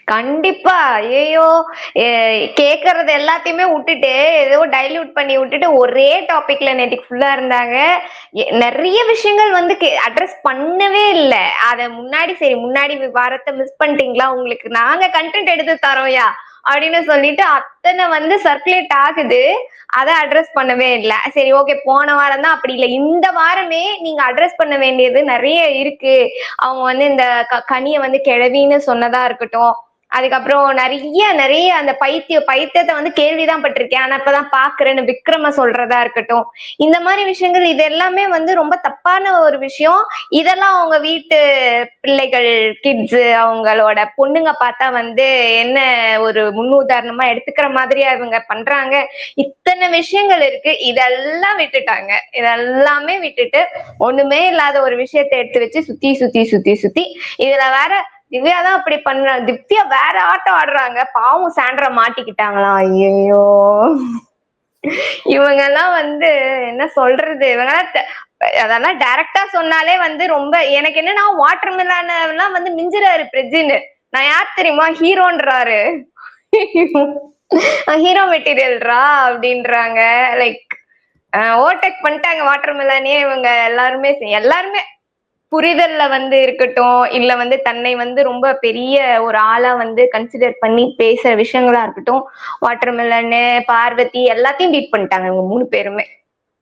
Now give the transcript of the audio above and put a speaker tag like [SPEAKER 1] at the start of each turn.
[SPEAKER 1] கண்டிப்பா. ஐயய்யோ! எ கேட்கறது எல்லாத்தையுமே உட்டுட்டு, ஏதோ டைல்யூட் பண்ணி விட்டுட்டு, ஒரே டாபிக்ல நேத்தைக்கு ஃபுல்லா இருந்தாங்க. நெறைய விஷயங்கள் வந்து அட்ரஸ் பண்ணவே இல்ல. அத முன்னாடி சரி முன்னாடி வாரத்த மிஸ் பண்ணிட்டீங்களா? உங்களுக்கு நாங்க கன்டென்ட் எடுத்து தரோம்யா! அப்படின்னு சொல்லிட்டு அத்தன வந்து சர்க்குலேட் ஆகுது. அத அட்ரஸ் பண்ணவே இல்ல. சரி ஓகே போன வாரம் தான் அப்படி இல்ல. இந்த வாரமே நீங்க அட்ரஸ் பண்ண வேண்டியது நெறைய இருக்கு. அவங்க வந்து இந்த கனிய வந்து கிழவின்னு சொன்னதா இருக்கட்டும். அதுக்கப்புறம் நெறைய அந்த பைத்தியத்த வந்து கேள்விதான் பட்டிருக்கேன். ஆனா இப்பதான் பார்க்கிறேன்னு விக்ரம சொல்றதா இருக்கட்டும். இந்த மாரி விஷயங்கள் இது எல்லாமே வந்து ரொம்ப தப்பான ஒரு விஷயம். இதெல்லாம் அவங்க வீட்டு பிள்ளைகள், கிட்ஸ் அவங்களோட பொண்ணுங்க பார்த்தா வந்து என்ன ஒரு முன்னுதாரணமா எடுத்துக்கிற மாதிரியா இவங்க பண்றாங்க. இத்தன விஷயங்கள் இருக்கு. இதெல்லாம் விட்டுட்டாங்க. இதெல்லாமே விட்டுட்டு ஒண்ணுமே இல்லாத ஒரு விஷயத்த எடுத்து வச்சு சுத்தி இதுல வேற திவ்யா தான் அப்படி பண்றா. திவ்யா வேற ஆட்டம் ஆடுறாங்க. பாவம் சாண்ட்ரா மாட்டிக்கிட்டாங்களாம். ஐயையோ! இவங்கலாம் வந்து என்ன சொல்றது? இவங்கலாம் அதெல்லாம் டைரக்ட்டா சொன்னாலே வந்து ரொம்ப எனக்கு என்னன்னா வாட்டர் மெலன்லாம் வந்து மிஞ்சுறாரு பிரஜின்னு. நான் யார் தெரியுமா? ஹீரோன்றாரு. ஹீரோ மெட்டீரியல்ரா அப்படின்றாங்க. லைக் ஓவர்டேக் பண்ணிட்டாங்க வாட்டர் மெலனையே இவங்க எல்லாருமே எல்லாருமே புரிதல்ல வந்து இருக்கட்டும், இல்ல வந்து தன்னை வந்து ரொம்ப பெரிய ஒரு ஆளா வந்து கன்சிடர் பண்ணி பேசுற விஷயங்களா இருக்கட்டும், வாட்டர் மெலனு, பார்வதி எல்லாத்தையும் பீட் பண்ணிட்டாங்க இவங்க 3 பேருமே.